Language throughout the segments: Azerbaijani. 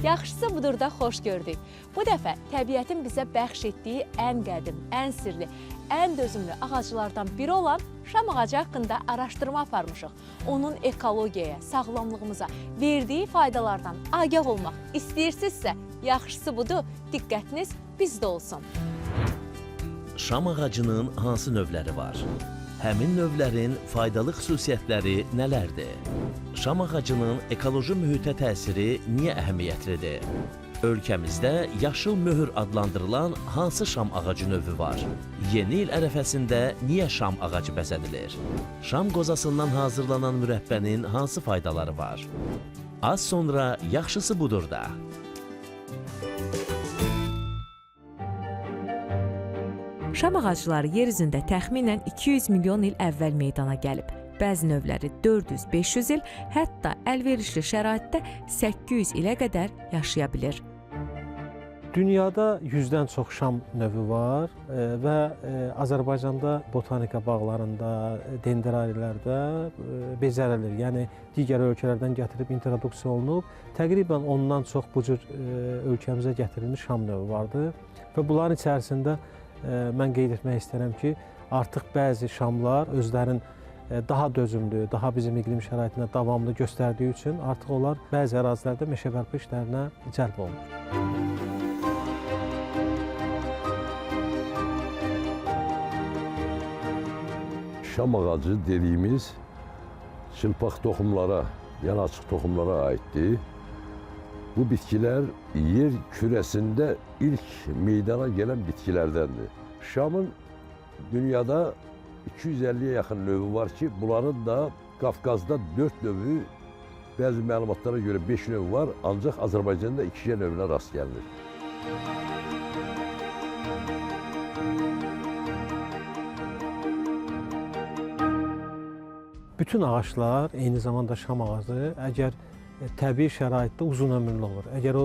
Yaxşısı budur da xoş gördük. Bu dəfə təbiətin bizə bəxş etdiyi ən qədim, ən sirli, ən dözümlü ağaclardan biri olan şam ağacı haqqında araşdırma aparmışıq. Onun ekologiyaya, sağlamlığımıza verdiyi faydalardan agah olmaq istəyirsinizsə, yaxşısı budur, diqqətiniz bizdə olsun. Şam ağacının hansı növləri var? Həmin növlərin faydalı xüsusiyyətləri nələrdir? Şam ağacının ekoloji mühitə təsiri niyə əhəmiyyətlidir? Ölkəmizdə yaşıl möhür adlandırılan hansı şam ağacı növü var? Yeni il ərəfəsində niyə şam ağacı bəzədilir? Şam qozasından hazırlanan mürəbbənin hansı faydaları var? Az sonra yaxşısı budur da. Şam ağacları yer üzündə təxminən 200 milyon il əvvəl meydana gəlib. Bəzi növləri 400-500 il, hətta əlverişli şəraitdə 800 ilə qədər yaşaya bilir. Dünyada 100-dən çox şam növü var və Azərbaycanda botanika bağlarında, dendrarilərdə becərilir. Yəni digər ölkələrdən gətirib introduksiya olunub. Təqribən ondan çox bu cür ölkəmizə gətirilmiş şam növü vardır və bunların içərisində mən qeyd etmək istərəm ki, artıq bəzi şamlar özlərin daha dözümlü, daha bizim iqlim şəraitində davamlı göstərdiyi üçün artıq onlar bəzi ərazilərdə meşəbərpa işlərinə cəlb olunur. Şam ağacı dediyimiz çılpaq toxumlara, yəni açıq toxumlara aiddir. Bu bitkilər yer kürəsində ilk meydana gələn bitkilərdəndir. Şamın dünyada 250-yə yaxın növü var ki, bunların da Qafqazda 4 növü, bəzi məlumatlara görə 5 növü var, ancaq Azərbaycanda 2 növünə rast gəlinir. Bütün ağaçlar, eyni zamanda şam ağacı, əgər təbii şəraitdə uzun ömürlü olur. Əgər o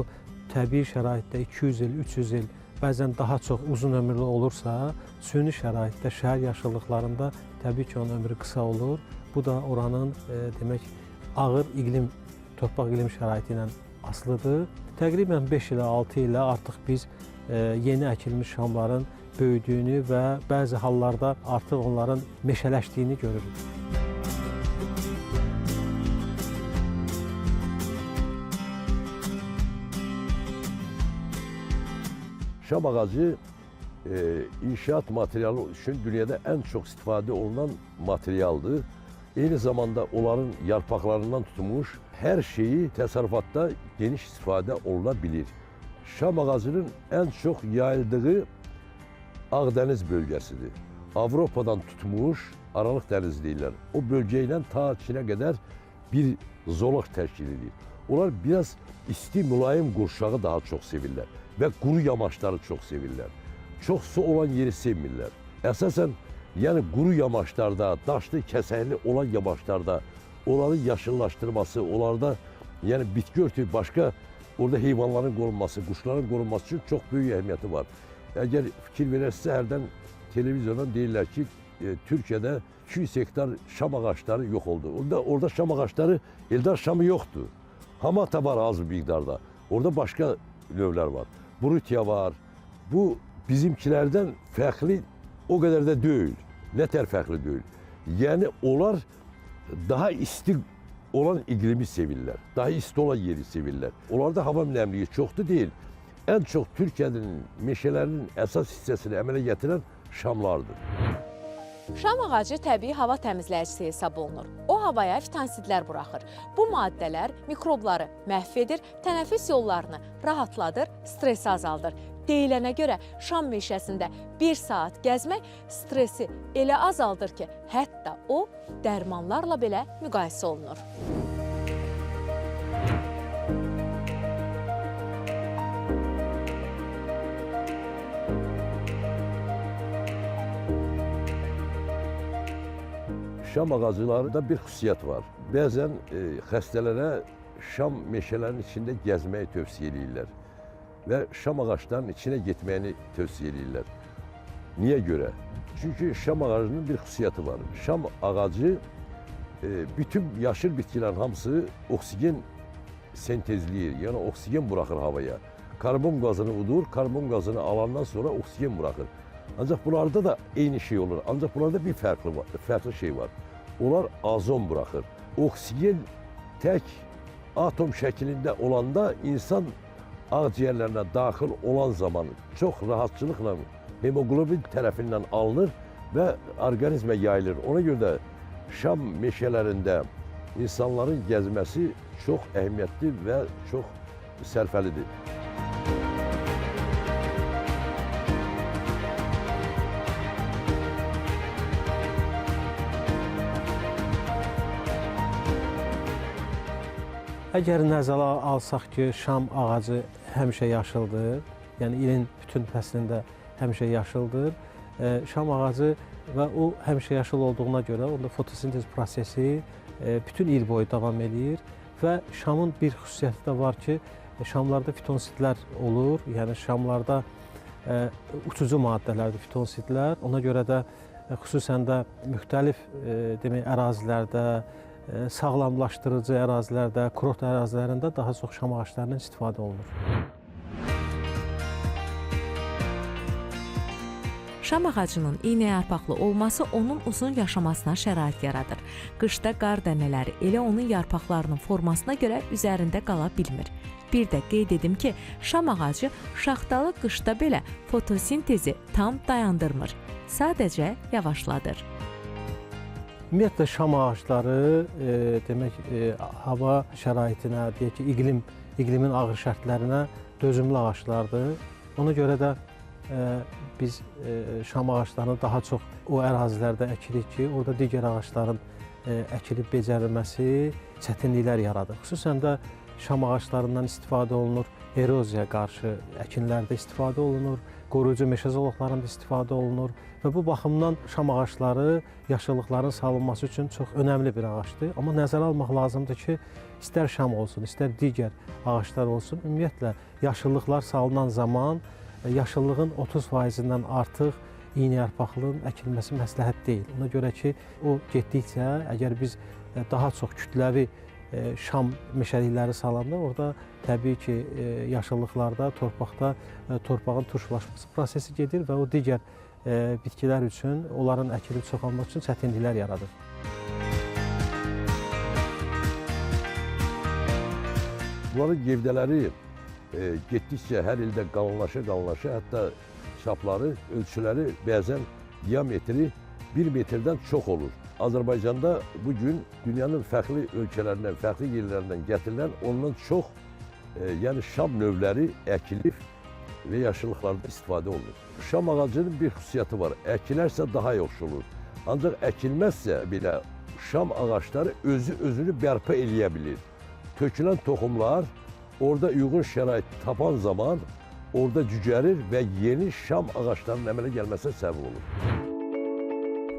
təbii şəraitdə 200 il, 300 il, bəzən daha çox uzun ömürlü olursa, süni şəraitdə, şəhər yaşıllıqlarında təbii ki, onun ömrü qısa olur. Bu da oranın demək, ağır iqlim, torpaq iqlim şəraiti ilə asılıdır. Təqribən 5 ilə 6 ilə artıq biz yeni əkilmiş şamların böyüdüyünü və bəzi hallarda artıq onların meşələşdiyini görürük. Şam ağacı inşaat materialı üçün dünyada ən çox istifadə olunan materialdır. Eyni zamanda onların yarpaqlarından tutulmuş hər şeyi təsərrüfatda geniş istifadə oluna bilir. Şam ağacının ən çox yayıldığı Ağdəniz bölgəsidir. Avropadan tutmuş Aralıq dənizi deyirlər. O bölgə ilə ta Çinə qədər bir zolaq təşkil edir. Onlar biraz isti, mülayim qurşağı daha çox sevirlər və quru yamaçları çox sevirlər. Çox su olan yeri sevmirlər. Əsasən, yəni quru yamaçlarda, daşlı, kəsəkli olan yamaçlarda onların yaşıllaşdırması, onlarda yəni bitki örtüyü başqa orada heyvanların qorunması, quşların qorunması üçün çox böyük əhəmiyyəti var. Əgər fikir verərsə, hərdən televizordan deyirlər ki, Türkiyədə 200 hektar şam ağaçları yox oldu. Orada şam ağaçları, Eldar şamı yoxdur. Hamata var az bir miqdarda. Orada başqa növlər var. Brutya var. Bu bizimkilərdən fərqli o qədər də deyil. Nətər fərqli deyil. Yəni onlar daha isti olan iqlimi sevirlər. Daha isti olan yeri sevirlər. Onlarda hava nəmliyi çoxdur deyil. Ən çox Türkiyənin meşələrinin əsas hissəsini əmələ gətirən şamlardır. Şam ağacı təbii hava təmizləyicisi hesab olunur. O havaya fitonsidlər buraxır. Bu maddələr mikrobları məhv edir, tənəffüs yollarını rahatladır, stresi azaldır. Deyilənə görə şam meşəsində 1 saat gəzmək stresi elə azaldır ki, hətta o dərmanlarla belə müqayisə olunur. Şam ağaclarında bir xüsusiyyət var. Bəzən xəstələrə şam meşələrinin içində gəzməyi tövsiyə edirlər və şam ağaclarının içinə getməyini tövsiyə edirlər. Niyə görə? Çünki şam ağacının bir xüsusiyyəti var. Şam ağacı bütün yaşıl bitkilərin hamısı oksigen sentezləyir, yəni oksigen buraxır havaya. Karbon qazını udur, karbon qazını alandan sonra oksigen buraxır. Ancaq bunlarda da eyni şey olur. Ancaq bunlarda bir fərqli şey var. Onlar azon buraxır. Oksigen tək atom şəklində olanda insan ağciyərlərinə daxil olan zaman çox rahatçılıqla hemoglobin tərəfindən alınır və orqanizmə yayılır. Ona görə də şam meşələrində insanların gəzməsi çox əhəmiyyətli və çox sərfəlidir. Əgər nəzərə alsaq ki, şam ağacı həmişə yaşıldır, yəni ilin bütün fəslində həmişə yaşıldır, şam ağacı və o həmişə yaşıl olduğuna görə onda fotosintez prosesi bütün il boyu davam edir və şamın bir xüsusiyyəti də var ki, şamlarda fitonsitlər olur, yəni şamlarda uçucu maddələrdir fitonsitlər. Ona görə də xüsusən də müxtəlif demək ərazilərdə, sağlamlaşdırıcı ərazilərdə, kurort ərazilərində daha çox şam ağaclarından istifadə olunur. Şam ağacının iynəyarpaqlı olması onun uzun yaşamasına şərait yaradır. Qışda qar dənələri elə onun yarpaqlarının formasına görə üzərində qala bilmir. Bir də qeyd edim ki, şam ağacı şaxtalı qışda belə fotosintezi tam dayandırmır, sadəcə yavaşladır. Ümumiyyətlə şam ağacları demək hava şəraitinə, deyək ki, iqlimin ağır şərtlərinə dözümlü ağaclardır. Ona görə də biz şam ağaclarını daha çox o ərazilərdə əkirik ki, orada digər ağacların əkilib becərilməsi çətinliklər yaradır. Xüsusən də şam ağaclarından istifadə olunur, eroziyaya qarşı əkinlərdə istifadə olunur, qoruyucu meşə zolaqlarında istifadə olunur və bu baxımdan şam ağacları yaşıllıqların salınması üçün çox önəmli bir ağacdır. Amma nəzərə almaq lazımdır ki, istər şam olsun, istər digər ağaclar olsun, ümumiyyətlə yaşıllıqlar salınan zaman yaşıllığın 30%-dən artıq iynəyarpaqlının əkilməsi məsləhət deyil. Ona görə ki, o getdikcə əgər biz daha çox kütləvi şam meşəlikləri salanda orada təbii ki, yaşıllıqlarda, torpaqda torpağın turşulaşması prosesi gedir və o digər bitkilər üçün, onların əkilib çoxalmaq üçün çətinliklər yaradır. Bunların gövdələri getdikcə hər ildə qalınlaşa, hətta çapları, ölçüləri bəzən diametri 1 metrdən çox olur. Azərbaycanda bugün dünyanın fərqli ölkələrindən, fərqli yerlərindən gətirilən ondan çox yəni şam növləri əkilib və yaşıllıqlarda istifadə olunur. Şam ağacının bir xüsusiyyəti var, əkilərsə daha yaxşı olur. Ancaq əkilməzsə belə şam ağacları özünü bərpa eləyə bilir. Tökülən toxumlar orada uyğun şərait tapan zaman orada cücərir və yeni şam ağaclarının əmələ gəlməsinə səbəb olur.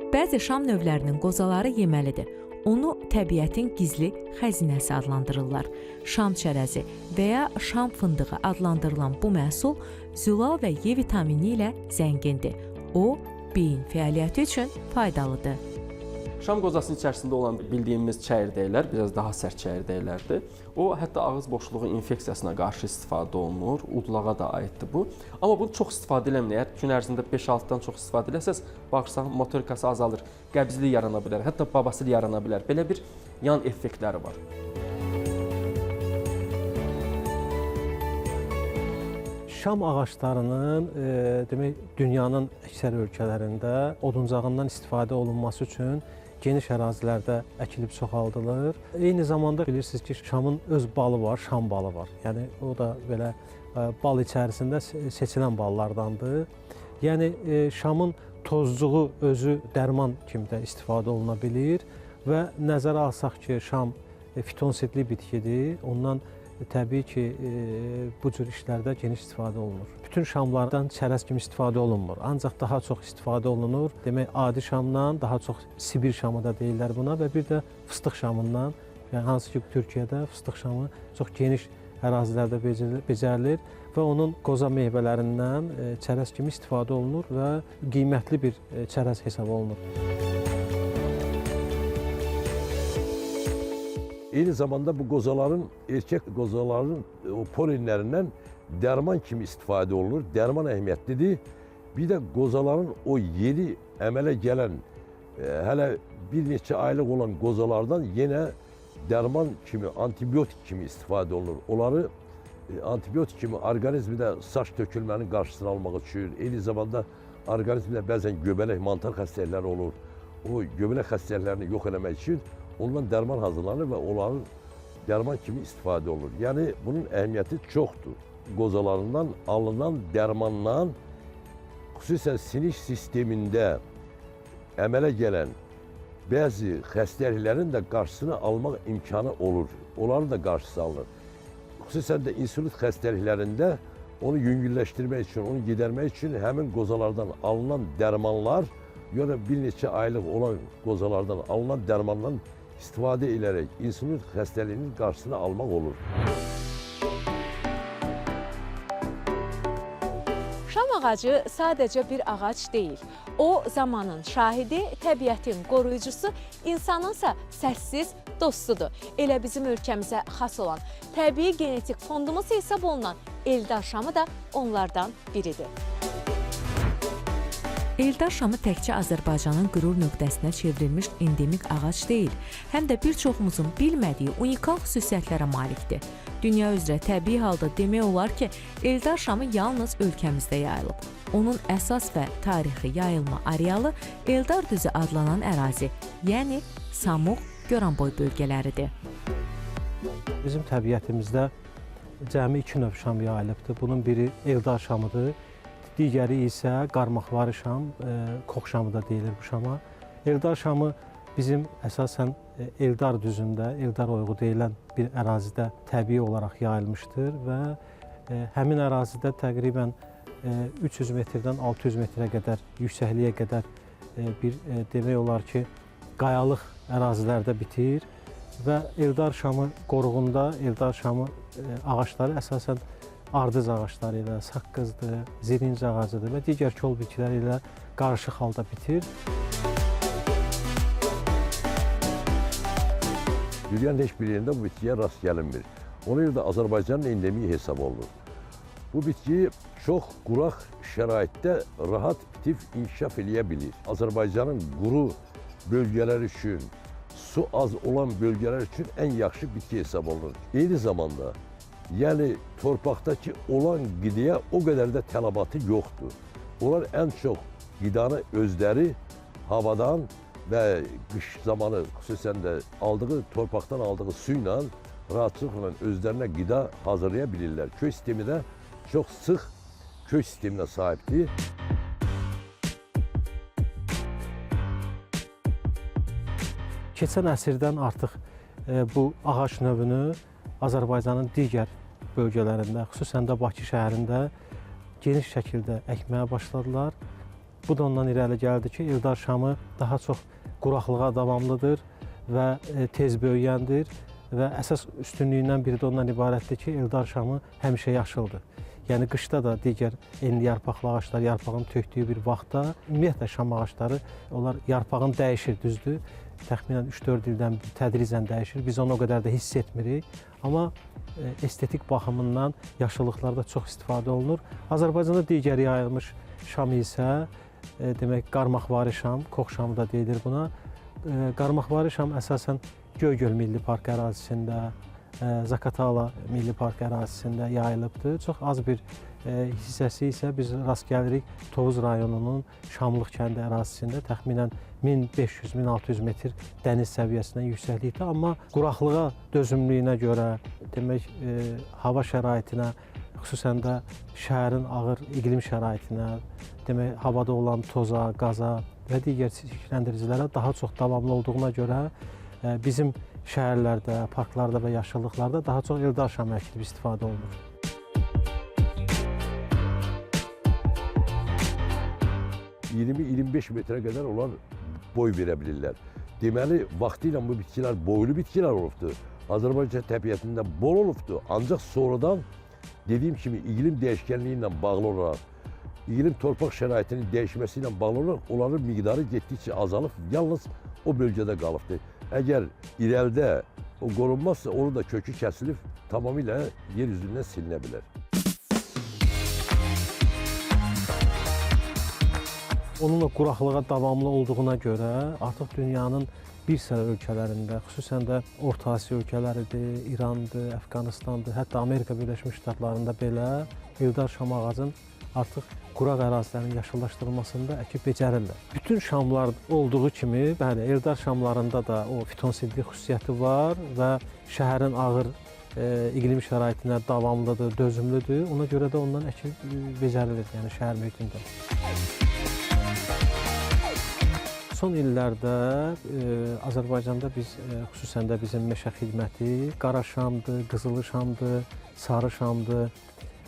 Bəzi şam növlərinin qozaları yeməlidir. Onu təbiətin gizli xəzinəsi adlandırırlar. Şam çərəzi və ya şam fındığı adlandırılan bu məhsul zülal və E vitamini ilə zəngindir. O, beyin fəaliyyəti üçün faydalıdır. Şam qozasının içərisində olan bildiyimiz çəyirdəklər biraz daha sərt çəyirdəklərdir. O, hətta ağız boşluğu infeksiyasına qarşı istifadə olunur, udulağa da aiddir bu. Amma bunu çox istifadə eləməyək, gün ərzində 5-6-dan çox istifadə eləsəz, bağırsağın motorikası azalır, qəbzlik yarana bilər, hətta babasil yarana bilər. Belə bir yan effektləri var. Şam ağaclarının demək dünyanın əksər ölkələrində oduncağından istifadə olunması üçün geniş ərazilərdə əkilib çoxaldılır. Eyni zamanda bilirsiniz ki, şamın öz balı var, şam balı var. Yəni o da belə bal içərisində seçilən ballardandır. Yəni şamın tozcuğu özü dərman kimi də istifadə oluna bilir və nəzərə alsaq ki, şam fitonsitli bitkidir. Ondan təbii ki, bu cür işlərdə geniş istifadə olunur. Bütün şamlardan çərəz kimi istifadə olunmur. Ancaq daha çox istifadə olunur. Demək, adi şamdan daha çox Sibir şamı da deyirlər buna və bir də fıstıq şamından, yəni hansı ki, Türkiyədə fıstıq şamı çox geniş ərazilərdə becərilir və onun qoza meyvələrindən çərəz kimi istifadə olunur və qiymətli bir çərəz hesab olunur. Eyni zamanda bu qozaların, erkek qozaların o polenlərindən dərman kimi istifadə olunur. Dərman əhəmiyyətlidir. Bir də qozaların o yeni əmələ gələn, hələ bir neçə aylıq olan qozalardan yenə dərman kimi, antibiotik kimi istifadə olunur. Onları antibiotik kimi orqanizmdə saç tökülmənin qarşısını almaq üçün, eyni zamanda orqanizmdə bəzən göbələk, mantar xəstəlikləri olur. O göbələk xəstəliklərini yox eləmək üçün ondan dərman hazırlanır və onların dərman kimi istifadə olunur. Yəni bunun əhəmiyyəti çoxdur. Qozalarından alınan dərmandan xüsusən sinir sistemində əmələ gələn bəzi xəstəliklərin də qarşısını almaq imkanı olur. Onların da qarşısı alınır. Xüsusən də insulit xəstəliklərində onu yüngülləşdirmək üçün, onu gidərmək üçün həmin qozalardan alınan dərmanlar, yəni bir neçə aylıq olan qozalardan alınan dərmandan istifadə edərək insulit xəstəliyinin qarşısını almaq olur. Şam ağacı sadəcə bir ağac deyil. O, zamanın şahidi, təbiətin qoruyucusu, insanınsa səssiz dostudur. Elə bizim ölkəmizə xas olan, təbii genetik fondumuz hesab olunan Eldar şamı da onlardan biridir. Eldar şamı təkcə Azərbaycanın qürur nöqtəsinə çevrilmiş endemik ağac deyil, həm də bir çoxumuzun bilmədiyi unikal xüsusiyyətlərə malikdir. Dünya üzrə təbii halda demək olar ki, Eldar şamı yalnız ölkəmizdə yayılıb. Onun əsas və tarixi yayılma arealı Eldar düzü adlanan ərazi, yəni Samux, Goranboy bölgələridir. Bizim təbiətimizdə cəmi 2 növ şam yayılıbdır. Bunun biri Eldar şamıdır. Digəri isə qarmaqvari şam, Kox şamı da deyilir bu şama. Eldar şamı bizim əsasən Eldar düzündə, Eldar oyğu deyilən bir ərazidə təbii olaraq yayılmışdır və həmin ərazidə təqribən 300 metrdən 600 metrə qədər, yüksəkliyə qədər bir demək olar ki, qayalıq ərazilərdə bitir və Eldar şamı qoruğunda Eldar şamı ağacları əsasən ardız ağacları ilə, saqqızdır, zirinc ağacıdır və digər kol bitkilər ilə qarışıq halda bitir. Dünyanın heç bir yerində bu bitkiyə rast gəlinmir. Ona görə də Azərbaycanın endemiyi hesab olunur. Bu bitki çox quraq şəraitdə rahat bitib inkişaf eləyə bilir. Azərbaycanın quru bölgələr üçün, su az olan bölgələr üçün ən yaxşı bitki hesab olunur. Eyni zamanda, yəni torpaqdakı olan qidaya o qədər də tələbatı yoxdur. Onlar ən çox qidanı özləri havadan və qış zamanı xüsusən də torpaqdan aldığı su ilə rahatlıqla özlərinə qida hazırlaya bilirlər. Köy sistemi də çox sıx köy sisteminə sahibdir. Keçən əsrdən artıq bu ağac növünü Azərbaycanın digər bölgələrində, xüsusən də Bakı şəhərində geniş şəkildə əkməyə başladılar. Bu da ondan irəli gəldi ki, Eldar şamı daha çox quraqlığa davamlıdır və tez böyüyəndir və əsas üstünlüyündən biri də ondan ibarətdir ki, Eldar şamı həmişə yaşıldır. Yəni qışda da digər enli yarpaqlı ağaclar yarpağın tökdüyü bir vaxtda ümumiyyətlə şam ağacları onlar yarpağın dəyişir, düzdür. Təxminən 3-4 ildən tədricən dəyişir. Biz onu o qədər də hiss etmirik. Amma estetik baxımından yaşıllıqlarda çox istifadə olunur. Azərbaycanda digər yayılmış şam isə demək qarmaqvari şam, Kox şamı da deyilir buna. Qarmaqvari şam əsasən Göygöl Milli Park ərazisində, Zakatala Milli Park ərazisində yayılıbdır. Çox az bir hissəsi isə biz rast gəlirik Tovuz rayonunun Şamlıq kəndi ərazisində təxminən 1500-1600 metr dəniz səviyyəsindən yüksəklikdə, amma quraqlığa dözümlüyünə görə, demək hava şəraitinə, xüsusən də şəhərin ağır iqlim şəraitinə, demək havada olan toza, qaza və digər çirkləndiricilərə daha çox davamlı olduğuna görə bizim şəhərlərdə, parklarda və yaşıllıqlarda daha çox Eldar şamı əkilib istifadə olunur. ...20-25 metrə qədər onlar boy verə bilirlər. Deməli, vaxtilə bu bitkilər boylu bitkilər olubdur. Azərbaycan təbiətində bol olubdur. Ancaq sonradan, dediyim kimi, iqlim dəyişkənliyi ilə bağlı olaraq, iqlim torpaq şəraitinin dəyişməsi ilə bağlı olaraq onların miqdarı getdikcə azalıb, yalnız o bölgədə qalıbdır. Əgər irəlidə o qorunmazsa, onu da kökü kəsilib tamamilə yer üzündən silinə bilər. Onunla quraqlığa davamlı olduğuna görə artıq dünyanın bir sıra ölkələrində, xüsusən də Orta Asiya ölkələridir, İrandır, Əfqanistandır, hətta Amerika Birləşmiş Ştatlarında belə Eldar şam ağacın artıq quraq ərazilərin yaşıllaşdırılmasında əkib becərirlər. Bütün şamlar olduğu kimi, bəli, Eldar şamlarında da o fitonsidlik xüsusiyyəti var və şəhərin ağır iqlim şəraitinə davamlıdır, dözümlüdür. Ona görə də ondan əkib becərilir, yəni şəhər mühitində. Son illərdə Azərbaycanda biz, xüsusən də bizim meşə xidməti, qara şamdır, qızılı şamdır, sarı şamdır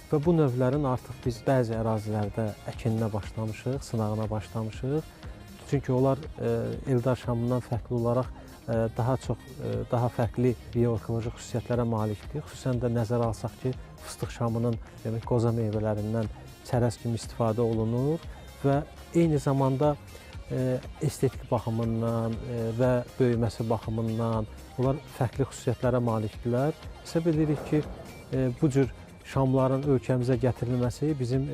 və bu növlərin artıq biz bəzi ərazilərdə əkininə başlamışıq, sınağına başlamışıq. Çünki onlar Eldar şamından fərqli olaraq daha fərqli bioekoloji xüsusiyyətlərə malikdir. Xüsusən də nəzərə alsaq ki, fıstıq şamının qoza meyvələrindən çərəz kimi istifadə olunur və eyni zamanda estetik baxımından və böyüməsi baxımından onlar fərqli xüsusiyyətlərə malikdirlər. Hesab edirik ki, bu cür şamların ölkəmizə gətirilməsi bizim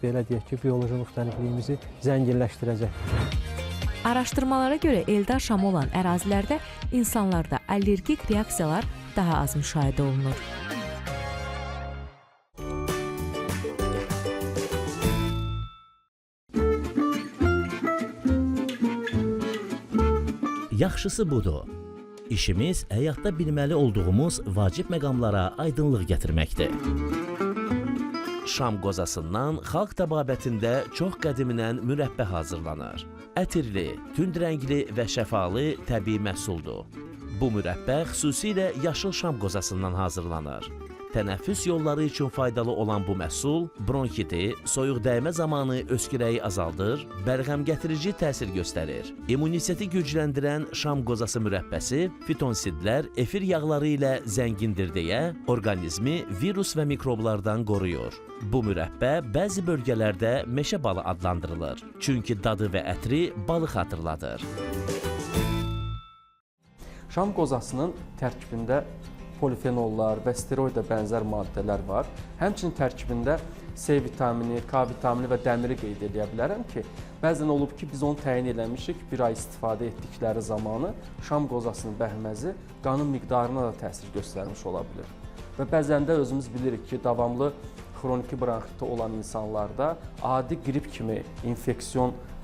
belə deyək ki, bioloji müxtəlifliyimizi zənginləşdirəcəkdir. Araşdırmalara görə Eldar şamı olan ərazilərdə insanlarda allergik reaksiyalar daha az müşahidə olunur. Yaxşısı budur. İşimiz həyatda bilməli olduğumuz vacib məqamlara aydınlıq gətirməkdir. Şam qozasından xalq təbabətində çox qədimindən mürəbbə hazırlanır. Ətirli, tünd rəngli və şəfalı təbii məhsuldur. Bu mürəbbə xüsusilə yaşıl şam qozasından hazırlanır. Tənəffüs yolları üçün faydalı olan bu məhsul bronxiti, soyuq dəymə zamanı öskürəyi azaldır, bəlğəm gətirici təsir göstərir. İmmunisiyeti gücləndirən şam qozası mürəbbəsi fitonsidlər, efir yağları ilə zəngindir deyə orqanizmi virus və mikroblardan qoruyur. Bu mürəbbə bəzi bölgələrdə meşə balı adlandırılır. Çünki dadı və ətri balı xatırladır. Şam qozasının tərkibində polifenollar və steroidə bənzər maddələr var. Həmçinin tərkibində C vitamini, K vitamini və dəmiri qeyd edə bilərəm ki, bəzən olub ki, biz onu təyin eləmişik, bir ay istifadə etdikləri zamanı şam qozasının bəhməzi qanın miqdarına da təsir göstərmiş ola bilir. Və bəzən də özümüz bilirik ki, davamlı xroniki bronxiti olan insanlarda adi qrip kimi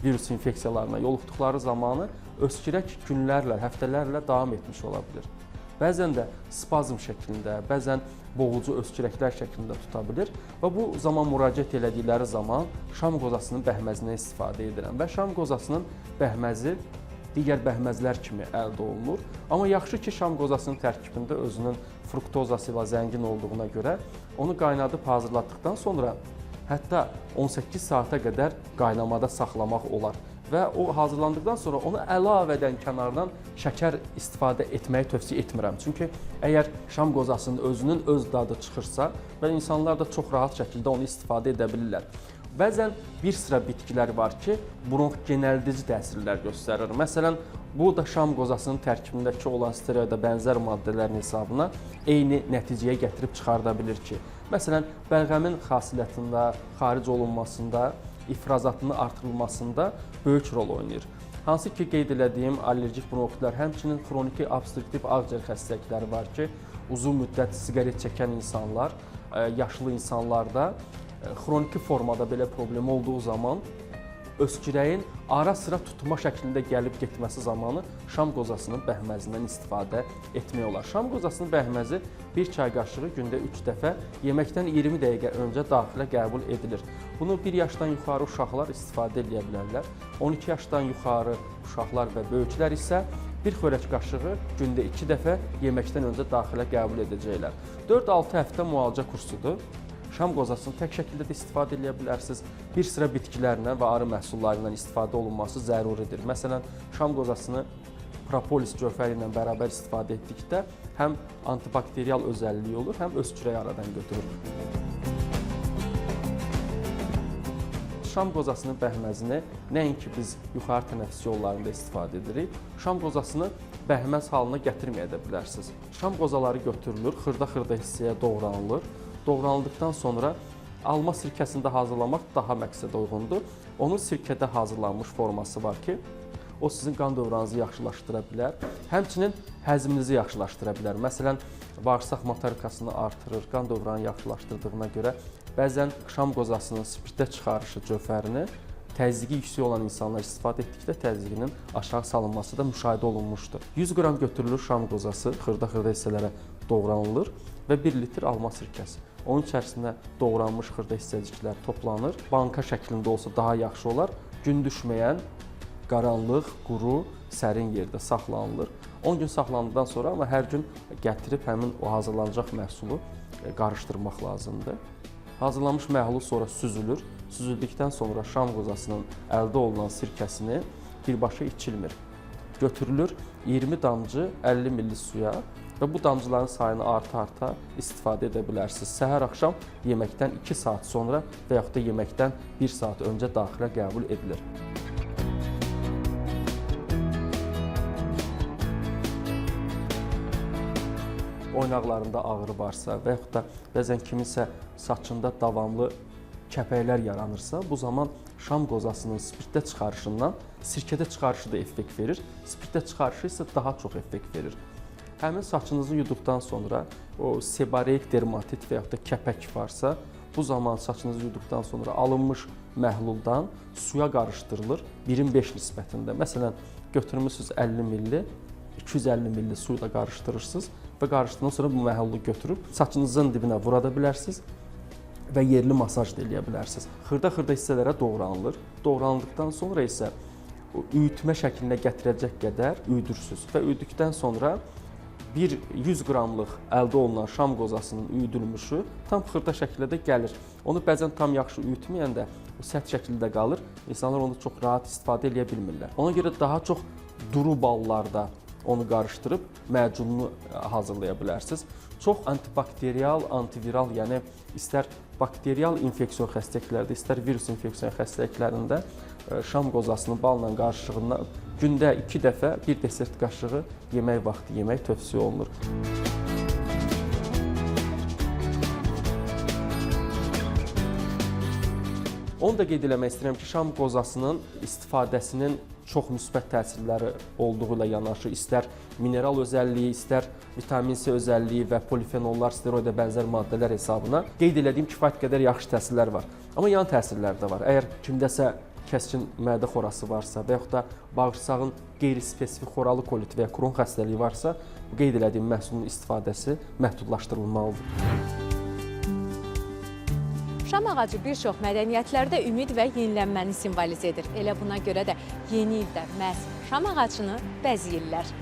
virus infeksiyalarına yoluxduqları zamanı öskürək günlərlə, həftələrlə davam etmiş ola bilir. Bəzən də spazm şəklində, bəzən boğucu öskürəklər şəklində tuta bilir və bu zaman müraciət elədikləri zaman şam qozasının bəhməzindən istifadə edirəm və şam qozasının bəhməzi digər bəhməzlər kimi əldə olunur. Amma yaxşı ki, şam qozasının tərkibində özünün fruktozası ilə zəngin olduğuna görə onu qaynadıb hazırlatdıqdan sonra hətta 18 saata qədər qaynamada saxlamaq olar. Və o hazırlandıqdan sonra onu əlavədən kənardan şəkər istifadə etməyi tövsiyə etmirəm. Çünki əgər şam qozasının özünün öz dadı çıxırsa və insanlar da çox rahat şəkildə onu istifadə edə bilirlər. Bəzən bir sıra bitkilər var ki, bronx genəldici təsirlər göstərir. Məsələn, bu da şam qozasının tərkibindəki olan steroidə bənzər maddələrin hesabına eyni nəticəyə gətirib çıxarda bilir ki, məsələn, bəlğəmin xasiyyətində, xaric olunmasında, ifrazatının artırılmasında böyük rol oynayır. Hansı ki, qeyd elədiyim allergik bronxitlər, həmçinin xroniki obstruktiv ağciyər xəstəlikləri var ki, uzun müddət siqaret çəkən insanlar, yaşlı insanlarda xroniki formada belə problem olduğu zaman öskürəyin ara-sıra tutma şəklində gəlib getməsi zamanı şam qozasının bəhməzindən istifadə etmək olar. Şam qozasının bəhməzi bir çay qaşığı gündə 3 dəfə yeməkdən 20 dəqiqə öncə daxilə qəbul edilir. Bunu 1 yaşdan yuxarı uşaqlar istifadə edə bilərlər. 12 yaşdan yuxarı uşaqlar və böyüklər isə bir xörək qaşığı gündə 2 dəfə yeməkdən öncə daxilə qəbul edəcəklər. 4-6 həftə müalicə kursudur. Şam qozasını tək şəkildə də istifadə edə bilərsiniz. Bir sıra bitkilərlə və arı məhsullarından istifadə olunması zəruridir. Məsələn, şam qozasını propolis gövhəri ilə bərabər istifadə etdikdə həm antibakterial özəlliyi olur, həm öskürəyi aradan götürür. şam qozasının bəhməzini nəinki biz yuxarı tənəffüs yollarında istifadə edirik, şam qozasını bəhməz halına gətirməyə də bilərsiniz. Şam qozaları götürülür, xırda-xırda hissəyə doğranılır. Doğranıldıqdan sonra alma sirkəsində hazırlamaq daha məqsədə uyğundur. Onun sirkədə hazırlanmış forması var ki, o sizin qan dövranınızı yaxşılaşdıra bilər. Həmçinin həzminizi yaxşılaşdıra bilər. Məsələn, bağırsaq motorikasını artırır, qan dövranını yaxşılaşdırdığına görə bəzən şam qozasının spirtdə çıxarışı cövhərini təzyiqi yüksək olan insanlar istifadə etdikdə təzyiqinin aşağı salınması da müşahidə olunmuşdur. 100 qram götürülür şam qozası, xırda-xırda hissələrə doğranılır və 1 litr alma sirkəsi. Onun içərisinə doğranmış xırda hissəciklər toplanır. Banka şəklində olsa daha yaxşı olar. Gün düşməyən, qaranlıq, quru, sərin yerdə saxlanılır. 10 gün saxlandıqdan sonra amma hər gün gətirib həmin o hazırlanacaq məhsulu qarışdırmaq lazımdır. Hazırlanmış məhlul sonra süzülür. Süzüldükdən sonra şam qozasının əldə olunan sirkəsini birbaşa içilmir. Götürülür 20 damcı 50 milli suya və bu damcıların sayını arta-arta istifadə edə bilərsiniz. Səhər-axşam yeməkdən 2 saat sonra və yaxud da yeməkdən 1 saat öncə daxilə qəbul edilir. Oynaqlarında ağrı varsa və yaxud da bəzən kiminsə saçında davamlı kəpəklər yaranırsa, bu zaman şam qozasının spirtdə çıxarışından sirkədə çıxarışı da effekt verir. Spirtdə çıxarışı isə daha çox effekt verir. Həmin saçınızı yuduqdan sonra o seborreik dermatit və yaxud da kəpək varsa, bu zaman saçınızı yuduqdan sonra alınmış məhluldan suya qarışdırılır 1-in 5 nisbətində. Məsələn, götürmüsünüz 50 milli, 250 milli suyu da qarışdırırsınız və qarışdıqdan sonra bu məhlulu götürüb saçınızın dibinə vura da bilərsiniz və yerli masaj da eləyə bilərsiniz. Xırda-xırda hissələrə doğranılır. Doğranıldıqdan sonra isə üyütmə şəklinə gətirəcək qədər üyüdürsünüz və üyüdükdən sonra 100 qramlıq əldə olunan şam qozasının üyüdülmüşü tam xırda şəkildə gəlir. Onu bəzən tam yaxşı üyütməyəndə o sərt şəkildə qalır. İnsanlar onu çox rahat istifadə edə bilmirlər. Ona görə daha çox duru ballarda onu qarışdırıb macununu hazırlaya bilərsiniz. Çox antibakterial, antiviral, yəni istər bakterial infeksiyon xəstəliklərdə, istər virus infeksiyon xəstəliklərində şam qozasının balla qarışığından gündə 2 dəfə 1 desert qaşığı yemək vaxtı yemək tövsiyə olunur. Onu da qeyd eləmək istəyirəm ki, şam qozasının istifadəsinin çox müsbət təsirləri olduğu ilə yanaşı, istər mineral özəlliyi, istər vitamin C özəlliyi və polifenollar, steroidə bənzər maddələr hesabına qeyd elədiyim kifayət qədər yaxşı təsirlər var. Amma yan təsirlər də var. Əgər kimdəsə kəskin mədə xorası varsa və yaxud da bağırsağın qeyri-spesifik xoralı kolit və ya Kron xəstəliyi varsa, bu qeyd elədiyim məhsulun istifadəsi məhdudlaşdırılmalıdır. Şam ağacı bir çox mədəniyyətlərdə ümid və yenilənməni simvolizə edir. Elə buna görə də yeni ildə məhz şam ağacını bəzəyirlər.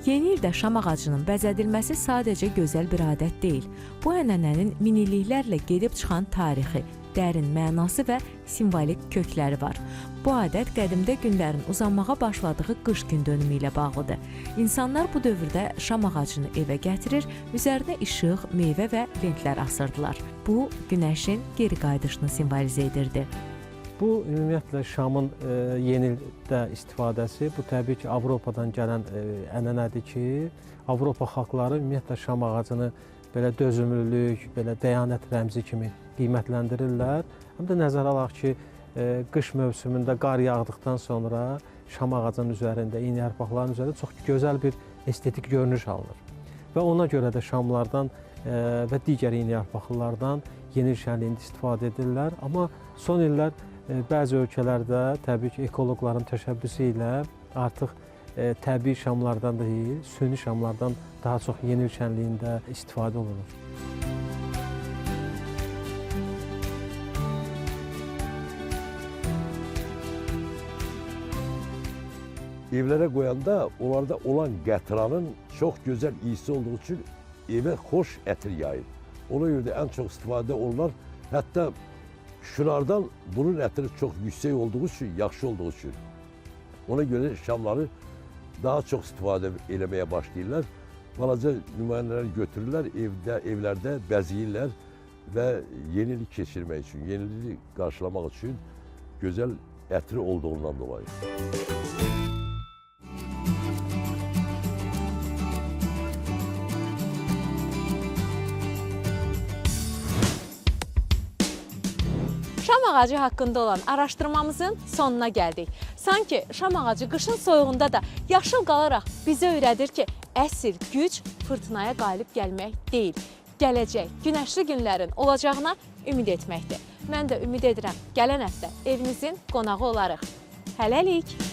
Yeni ildə şam ağacının bəzədilməsi sadəcə gözəl bir adət deyil. Bu ənənənin minilliklərlə gedib çıxan tarixi, dərin mənası və simvolik kökləri var. Bu adət qədimdə günlərin uzanmağa başladığı qış gün dönümü ilə bağlıdır. İnsanlar bu dövrdə şam ağacını evə gətirir, üzərinə işıq, meyvə və lentlər asırdılar. Bu, günəşin geri qayıdışını simvolizə edirdi. Bu, ümumiyyətlə Şamın yeni ildə istifadəsi, bu təbii ki, Avropadan gələn ənənədir ki, Avropa xalqları ümumiyyətlə şam ağacını belə dözümlülük, belə dəyanət rəmzi kimi qiymətləndirirlər. Həm də nəzərə alaq ki, qış mövsümündə qar yağdıqdan sonra şam ağacının üzərində, eyni yarpaqların üzərində çox gözəl bir estetik görünüş alınır. Və ona görə də şamlardan və digər eyni yarpaqlılardan yeni il şənliyində istifadə edirlər. Amma son illər bəzi ölkələrdə təbii ki, ekoloqların təşəbbüsü ilə artıq təbii şamlardan deyil, süni şamlardan daha çox yeni il şənliyində istifadə olunur. Evlərə qoyanda onlarda olan qətranın çox gözəl iyisi olduğu üçün evə xoş ətir yayır. Ona görə də ən çox istifadə olunar. Hətta şunlardan bunun ətri çox yüksək olduğu üçün, yaxşı olduğu üçün. Ona görə şamları daha çox istifadə eləməyə başlayırlar. Balaca nümunələri götürürlər, evlərdə bəzəyirlər ve yenilik geçirmek için, yeniliği karşılamak için güzel ətri olduğundan dolayı. Şam ağacı haqqında olan araşdırmamızın sonuna gəldik. Sanki şam ağacı qışın soyuğunda da yaşıl qalaraq bizə öyrədir ki, əsl güc fırtınaya qalib gəlmək deyil, gələcək günəşli günlərin olacağına ümid etməkdir. Mən də ümid edirəm gələn həftə evinizin qonağı olarıq. Hələlik!